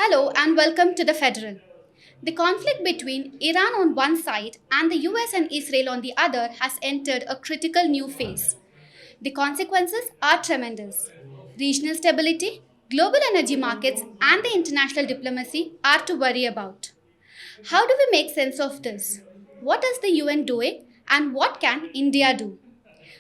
Hello and welcome to the Federal. The conflict between Iran on one side and the US and Israel on the other has entered a critical new phase. The consequences are tremendous. Regional stability, global energy markets, and the international diplomacy are to worry about. How do we make sense of this? What is the UN doing and what can India do?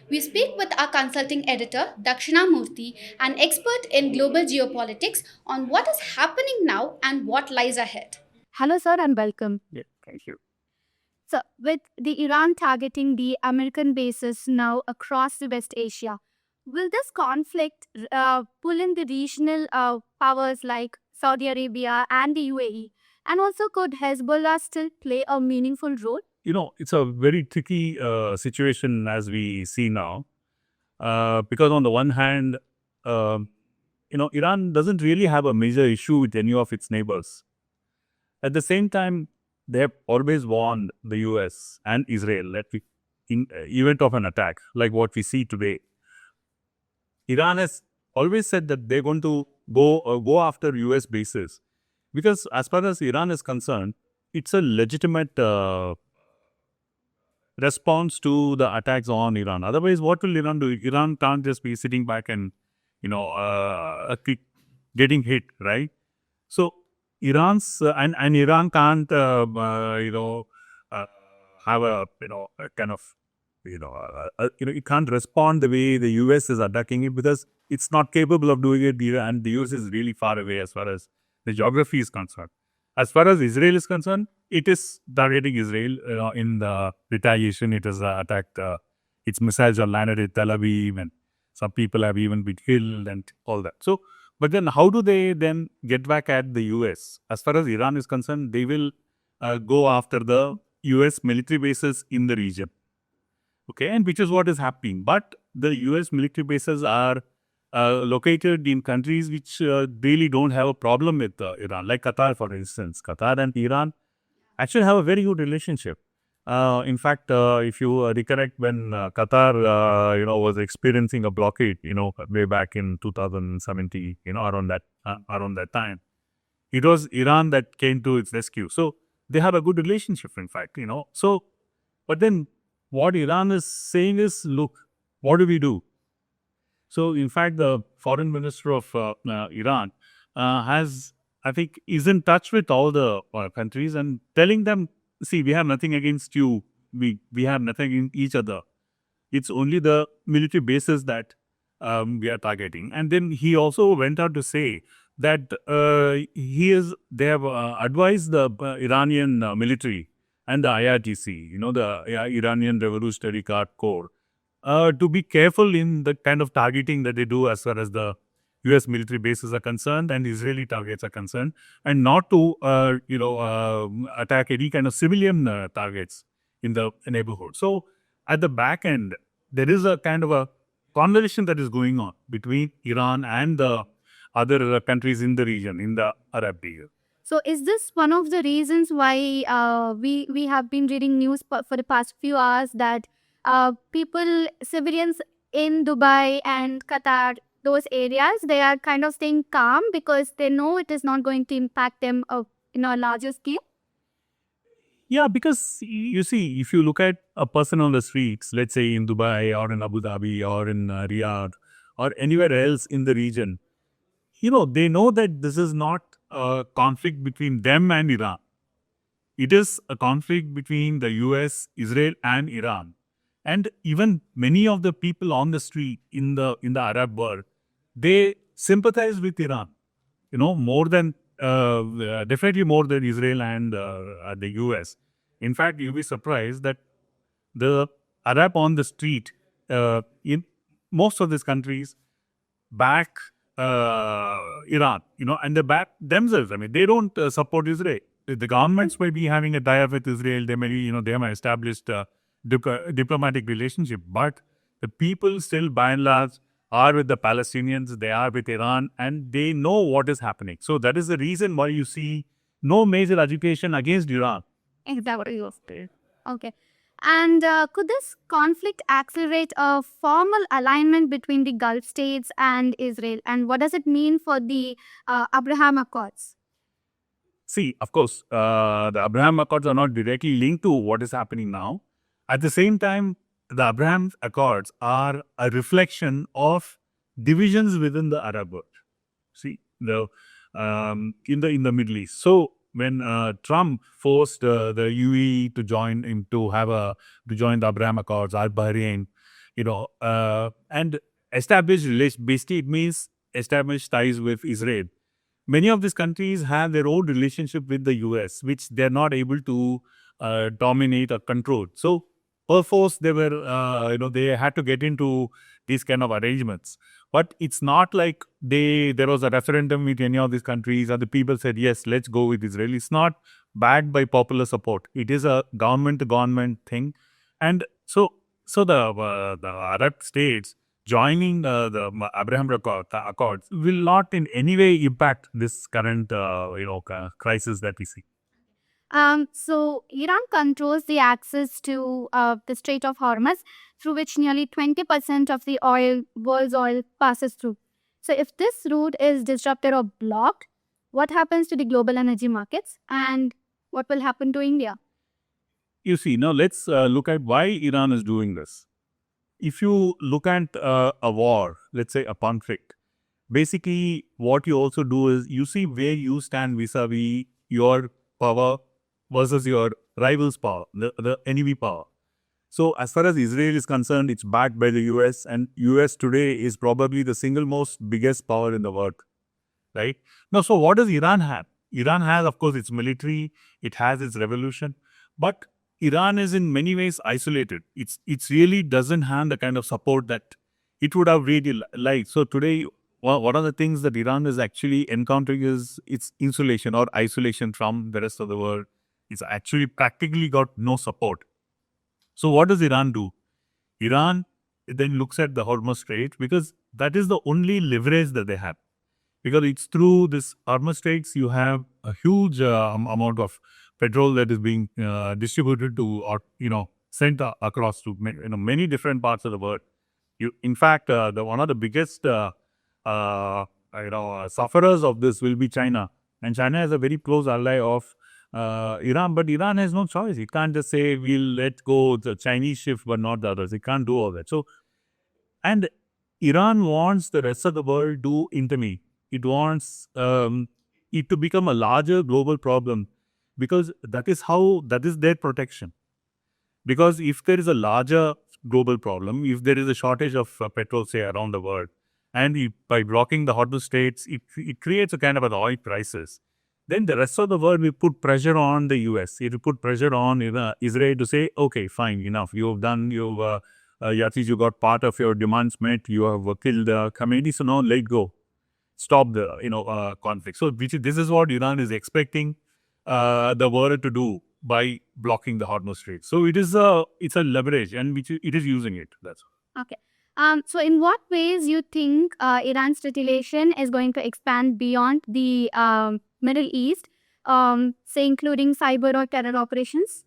We speak with our consulting editor, Dakshina Murthy, an expert in global geopolitics, on what is happening now and what lies ahead. Hello, sir, and welcome. Yeah, thank you. So, with the Iran targeting the American bases now across the West Asia, will this conflict pull in the regional powers like Saudi Arabia and the UAE? And also, could Hezbollah still play a meaningful role? It's a very tricky situation as we see now, because on the one hand, um, Iran doesn't really have a major issue with any of its neighbors. At the same time, they have always warned the US and Israel that in event of an attack like what we see today, Iran has always said that they're going to go after US bases because as far as Iran is concerned, it's a legitimate response to the attacks on Iran. Otherwise, what will Iran do? Iran can't just be sitting back and, getting hit, right? So, and Iran can't, uh, have a kind of, it can't respond the way the US is attacking it because it's not capable of doing it, and the US is really far away as far as the geography is concerned. As far as Israel is concerned, it is targeting Israel in the retaliation. It has attacked, its missiles are landed in Tel Aviv, and some people have even been killed and all that. So, but then how do they then get back at the US? As far as Iran is concerned, they will go after the US military bases in the region. Okay, and which is what is happening. But the US military bases are located in countries which really don't have a problem with Iran, like Qatar, for instance. Qatar and Iran actually have a very good relationship. In fact, if you recollect when Qatar, was experiencing a blockade, way back in 2017, around that time, it was Iran that came to its rescue. So they have a good relationship, in fact. So, but then what Iran is saying is, look, what do we do? So, in fact, the foreign minister of Iran has, I think, is in touch with all the countries and telling them, see, we have nothing against you. We have nothing in each other. It's only the military bases that we are targeting. And then he also went out to say that they have advised the Iranian military and the IRGC, the Iranian Revolutionary Guard Corps, to be careful in the kind of targeting that they do as far as the US military bases are concerned and Israeli targets are concerned, and not to, attack any kind of civilian targets in the neighborhood. So at the back end, there is a kind of a conversation that is going on between Iran and the other countries in the region, in the Arab region. So, is this one of the reasons why we have been reading news for the past few hours that civilians in Dubai and Qatar, those areas, they are kind of staying calm because they know it is not going to impact them in a larger scale? Yeah, because you see, if you look at a person on the streets, let's say in Dubai or in Abu Dhabi or in Riyadh or anywhere else in the region, they know that this is not a conflict between them and Iran. It is a conflict between the US, Israel, and Iran. And even many of the people on the street in the Arab world, they sympathize with Iran. More than definitely more than Israel and the US. In fact, you'll be surprised that the Arab on the street in most of these countries back Iran, and they back themselves. I mean, they don't support Israel. The governments may be having a tie-up with Israel. They may be, they have established a diplomatic relationship, but the people still, by and large, are with the Palestinians. They are with Iran, and they know what is happening. So that is the reason why you see no major agitation against Iran. Exactly. Okay. And could this conflict accelerate a formal alignment between the Gulf states and Israel? And what does it mean for the Abraham Accords? See, of course, the Abraham Accords are not directly linked to what is happening now. At the same time, the Abraham Accords are a reflection of divisions within the Arab world. See, the in the Middle East. So when Trump forced the UAE to join him to join the Abraham Accords, or Bahrain, and establish relation. Basically, it means establish ties with Israel. Many of these countries have their own relationship with the US, which they're not able to dominate or control. So, perforce, they had to get into these kind of arrangements. But it's not like there was a referendum with any of these countries and the people said, yes, let's go with Israel. It's not backed by popular support. It is a government to government thing. And the Arab states joining the Abraham Accords will not in any way impact this current crisis that we see. So Iran controls the access to the Strait of Hormuz, through which nearly 20% of the world's oil passes through. So if this route is disrupted or blocked, what happens to the global energy markets, and what will happen to India? You see, now let's look at why Iran is doing this. If you look at a war, let's say a conflict, basically what you also do is you see where you stand vis-a-vis your power versus your rival's power, the enemy power. So as far as Israel is concerned, it's backed by the US, and US today is probably the single most biggest power in the world, right? Now, so what does Iran have? Iran has, of course, its military, it has its revolution, but Iran is in many ways isolated. It's really doesn't have the kind of support that it would have really liked. So today, one of the things that Iran is actually encountering is its insulation or isolation from the rest of the world. It's actually practically got no support. So what does Iran do? Iran then looks at the Hormuz Strait because that is the only leverage that they have. Because it's through this Hormuz Straits you have a huge amount of petrol that is being distributed to or sent across to many different parts of the world. In fact, the one of the biggest sufferers of this will be China, and China is a very close ally of Iran. But Iran has no choice. It can't just say we'll let go the Chinese shift, but not the others. It can't do all that. So, and Iran wants the rest of the world to intervene. It wants it to become a larger global problem because that is their protection. Because if there is a larger global problem, if there is a shortage of petrol, say, around the world, and by blocking the Hormuz Straits, it creates a kind of an oil crisis, then the rest of the world will put pressure on the US. It will put pressure on Israel to say, okay, fine, enough. You've done, Yatis, you got part of your demands met. You have killed the community, so now let go. Stop the conflict. So this is what Iran is expecting the world to do by blocking the Hormuz Strait. So it's a leverage, and it is using it. That's Okay. So in what ways you think Iran's retaliation is going to expand beyond the Middle East, say including cyber or terror operations?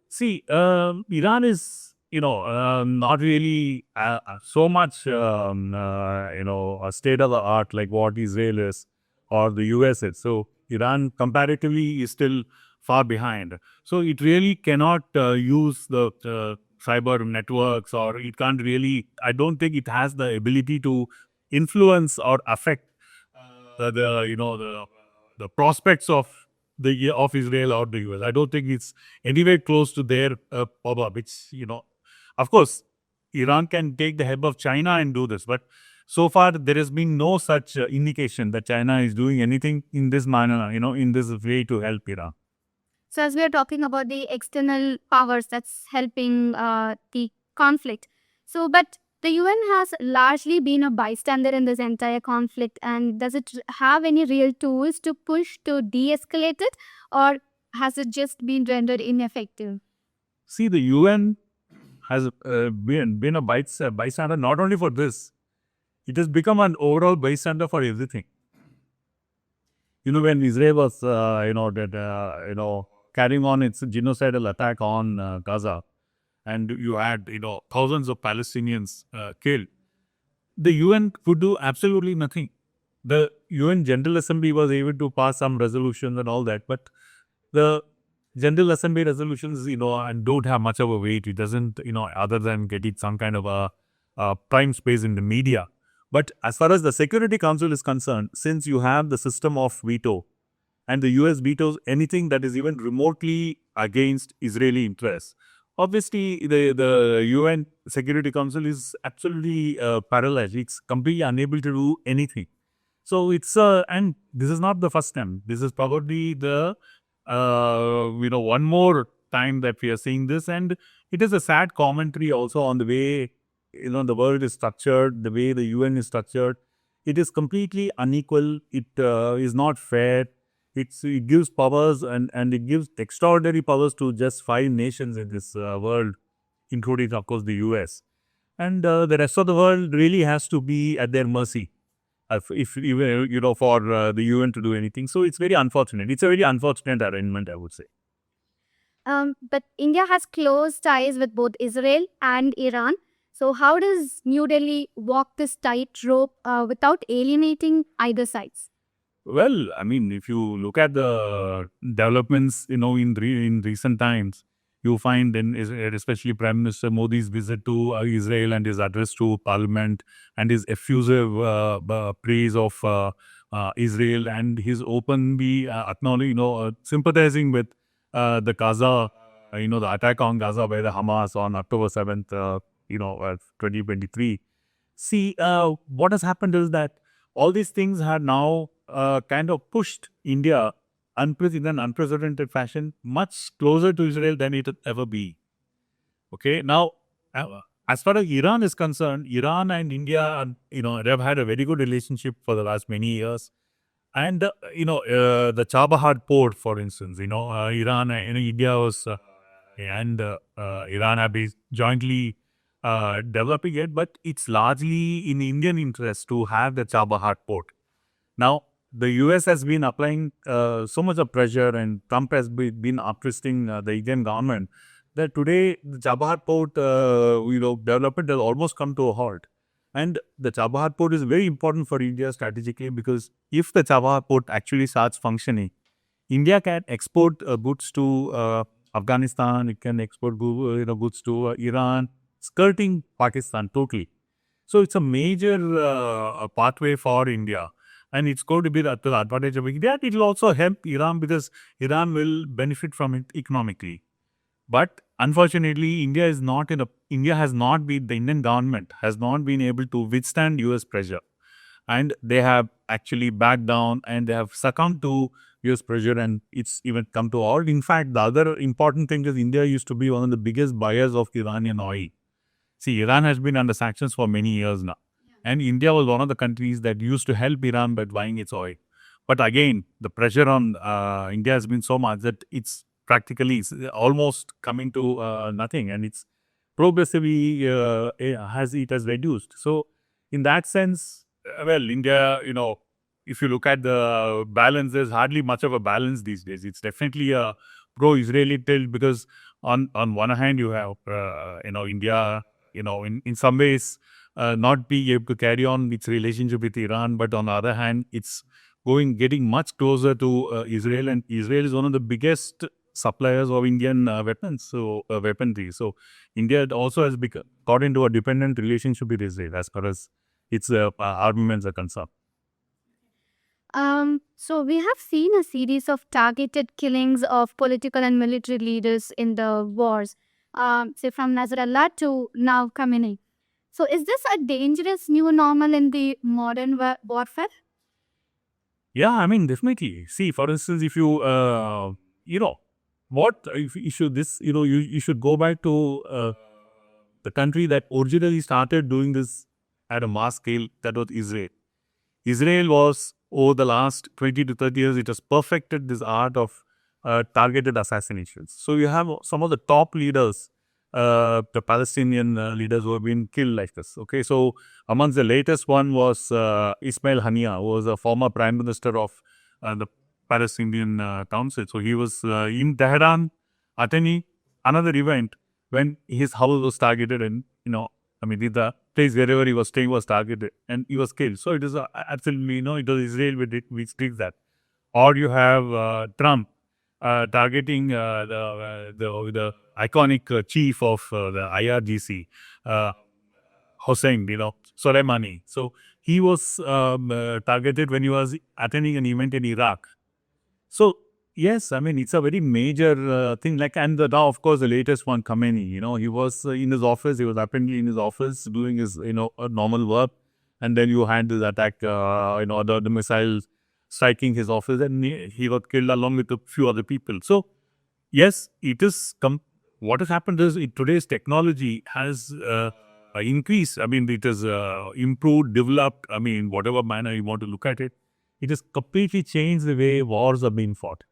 See, Iran is, not really so much, a state of the art like what Israel is or the US is. So Iran comparatively is still far behind. So it really cannot use the cyber networks, or it can't really, I don't think it has the ability to influence or affect the prospects of Israel or the US. I don't think it's anywhere close to their power, which, of course, Iran can take the help of China and do this. But so far, there has been no such indication that China is doing anything in this manner, in this way to help Iran. So as we are talking about the external powers that's helping the conflict. So, but the UN has largely been a bystander in this entire conflict. And does it have any real tools to push to de-escalate it, or has it just been rendered ineffective? See, the UN has been a bystander not only for this, it has become an overall bystander for everything. When Israel was, carrying on its genocidal attack on Gaza, and you had, thousands of Palestinians killed, the UN could do absolutely nothing. the UN General Assembly was able to pass some resolutions and all that, but the General Assembly resolutions, and don't have much of a weight. It doesn't, other than getting some kind of a prime space in the media. But as far as the Security Council is concerned, since you have the system of veto, and the US vetoes anything that is even remotely against Israeli interests. Obviously, the UN Security Council is absolutely paralyzed. It's completely unable to do anything. So it's and this is not the first time. This is probably the one more time that we are seeing this, and it is a sad commentary also on the way the world is structured, the way the UN is structured. It is completely unequal. It is not fair. It gives powers and it gives extraordinary powers to just 5 nations in this world, including of course the US, and the rest of the world really has to be at their mercy if even for the UN to do anything. So it's very unfortunate. It's a very unfortunate arrangement, I would say. But India has close ties with both Israel and Iran. So how does New Delhi walk this tightrope without alienating either sides? Well, I mean, if you look at the developments, in recent times, you find especially Prime Minister Modi's visit to Israel and his address to Parliament and his effusive praise of Israel and his openly sympathizing with the Gaza, the attack on Gaza by the Hamas on October 7th, 2023. See, what has happened is that all these things have now kind of pushed India in an unprecedented fashion much closer to Israel than it would ever be. Okay, now as far as Iran is concerned, Iran and India, they've had a very good relationship for the last many years. And the Chabahar port, for instance, Iran, India was and Iran have been jointly developing it, but it's largely in Indian interest to have the Chabahar port. Now, the US has been applying so much of pressure, and Trump has been twisting the Indian government that today the Chabahar port, development has almost come to a halt. And the Chabahar port is very important for India strategically because if the Chabahar port actually starts functioning, India can export goods to Afghanistan, it can export goods to Iran, skirting Pakistan totally. So it's a major pathway for India. And it's going to be to the advantage of India. It will also help Iran because Iran will benefit from it economically. But unfortunately, India has not been, the Indian government has not been able to withstand US pressure. And they have actually backed down and they have succumbed to US pressure, and it's even come to all. In fact, the other important thing is India used to be one of the biggest buyers of Iranian oil. See, Iran has been under sanctions for many years now. And India was one of the countries that used to help Iran by buying its oil. But again, the pressure on India has been so much that it's practically almost coming to nothing. And it's progressively it has reduced. So in that sense, well, India, if you look at the balance, there's hardly much of a balance these days. It's definitely a pro-Israeli tilt because on one hand, you have, India, in some ways, not being able to carry on its relationship with Iran, but on the other hand, it's getting much closer to Israel, and Israel is one of the biggest suppliers of Indian weaponry. So India also has got into a dependent relationship with Israel as far as its armaments are concerned. So we have seen a series of targeted killings of political and military leaders in the wars, say from Nasrallah to now Khamenei. So is this a dangerous new normal in the modern warfare? Yeah, I mean, definitely. See, for instance, if you, what if you should you should go back to the country that originally started doing this at a mass scale, that was Israel. Israel was, over the last 20 to 30 years, it has perfected this art of targeted assassinations. So you have some of the top leaders, the Palestinian leaders who have been killed like this. Okay, so amongst the latest one was Ismail Haniyeh, who was a former prime minister of the Palestinian Council. So he was in Tehran attending another event when his house was targeted, and I mean, the place wherever he was staying was targeted and he was killed. So it is absolutely, it was Israel which did that. Or you have Trump targeting the iconic chief of the IRGC, uh, Hossein, Soleimani. So he was targeted when he was attending an event in Iraq. So yes, I mean it's a very major thing. And now of course the latest one, Khamenei. He was in his office. He was apparently in his office doing his normal work, and then you had this attack. The missiles striking his office, and he got killed along with a few other people. So yes, it is. What has happened is today's technology has increased. I mean, it has improved, developed. I mean, whatever manner you want to look at it, it has completely changed the way wars are being fought.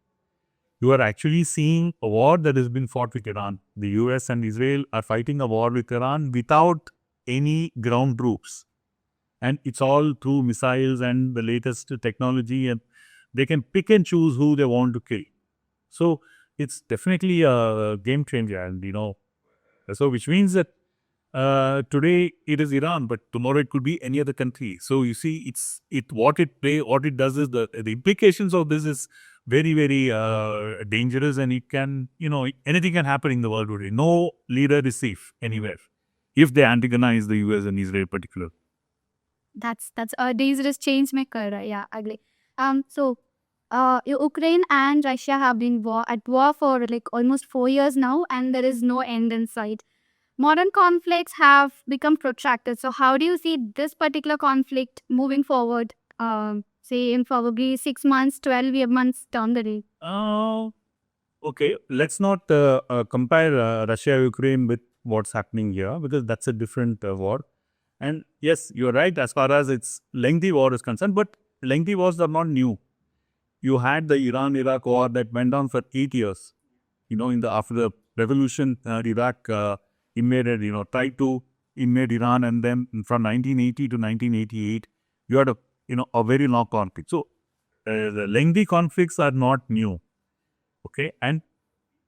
You are actually seeing a war that has been fought with Iran. The US and Israel are fighting a war with Iran without any ground troops. And it's all through missiles and the latest technology, and they can pick and choose who they want to kill. So it's definitely a game changer, and so which means that today it is Iran, but tomorrow it could be any other country. So you see, what it does is the implications of this is very, very dangerous, and it can, anything can happen in the world today. No leader is safe anywhere if they antagonize the US and Israel in particular. That's a dangerous change maker. Yeah, agree. So Ukraine and Russia have been at war for like almost 4 years now, and there is no end in sight. Modern conflicts have become protracted. So how do you see this particular conflict moving forward? Say in probably 6 months, 12 months down the road. Okay, let's not compare Russia-Ukraine with what's happening here, because that's a different war. And yes, you're right as far as its lengthy war is concerned, but lengthy wars are not new. You had the Iran-Iraq war that went on for 8 years. After the revolution, Iraq invaded, tried to invade Iran, and then from 1980 to 1988, you had a very long conflict. So the lengthy conflicts are not new. Okay, and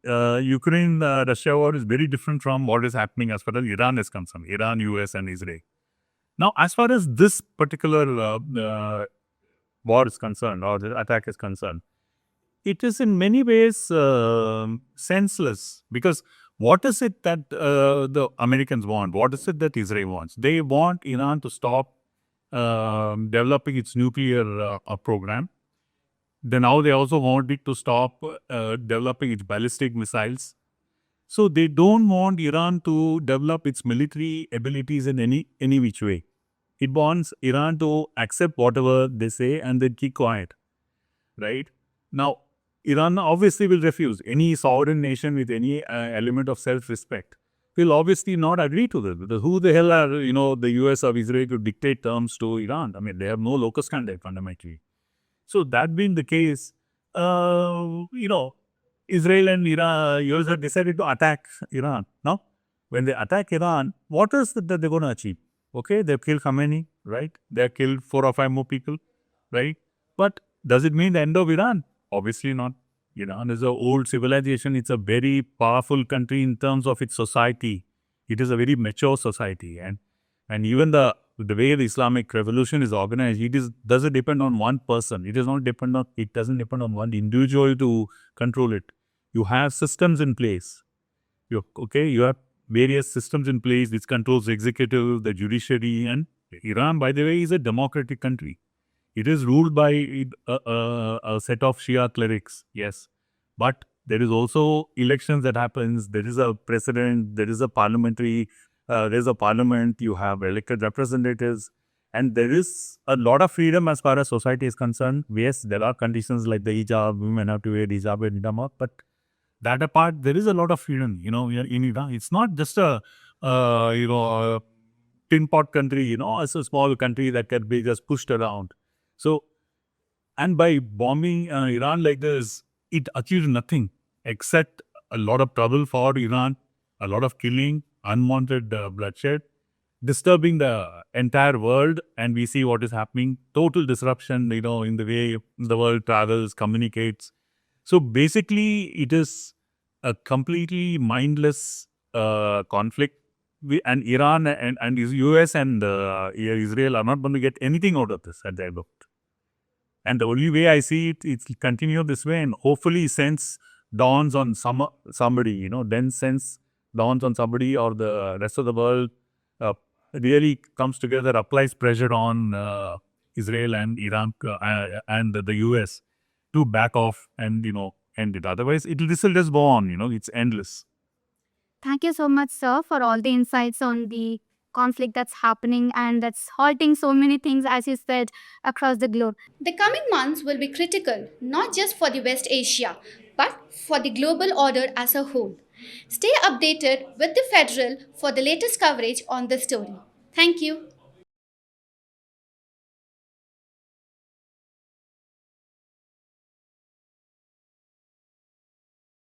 Ukraine-Russia war is very different from what is happening as far as Iran is concerned. Iran, US, and Israel. Now, as far as this particular war is concerned, or the attack is concerned, it is in many ways senseless, because what is it that the Americans want? What is it that Israel wants? They want Iran to stop developing its nuclear program. Then now they also want it to stop developing its ballistic missiles. So they don't want Iran to develop its military abilities in any which way. It wants Iran to accept whatever they say and then keep quiet, right? Now, Iran obviously will refuse. Any sovereign nation with any element of self-respect will obviously not agree to this. Because who the hell are, the US or Israel to dictate terms to Iran? I mean, they have no locus standi fundamentally. So that being the case, Israel and Iran, US have decided to attack Iran. Now, when they attack Iran, what is it that they're going to achieve? Okay, they've killed Khamenei, right? They've killed 4 or 5 more people, right? But does it mean the end of Iran? Obviously not. Iran is an old civilization. It's a very powerful country in terms of its society. It is a very mature society. And even the way the Islamic revolution is organized, doesn't depend on one person. It doesn't depend on one individual to control it. You have systems in place. You have various systems in place which controls the executive, the judiciary, and Iran, by the way, is a democratic country. It is ruled by a set of Shia clerics, yes. But there is also elections that happens. There is a president. There is a parliament. You have elected representatives. And there is a lot of freedom as far as society is concerned. Yes, there are conditions like the hijab. Women have to wear hijab and hijab. But that apart, there is a lot of freedom, in Iran. It's not just a tin pot country, it's a small country that can be just pushed around. So, and by bombing Iran like this, it achieves nothing except a lot of trouble for Iran, a lot of killing, unwanted bloodshed, disturbing the entire world, and we see what is happening. Total disruption, in the way the world travels, communicates. So basically, it is a completely mindless conflict and Iran and US and Israel are not going to get anything out of this at the end of it. And the only way I see it, it's continue this way, and hopefully sense dawns on somebody, then sense dawns on somebody, or the rest of the world really comes together, applies pressure on Israel and Iran and the US to back off and, end it. Otherwise, this will just go on, it's endless. Thank you so much, sir, for all the insights on the conflict that's happening and that's halting so many things, as you said, across the globe. The coming months will be critical, not just for the West Asia, but for the global order as a whole. Stay updated with the Federal for the latest coverage on this story. Thank you.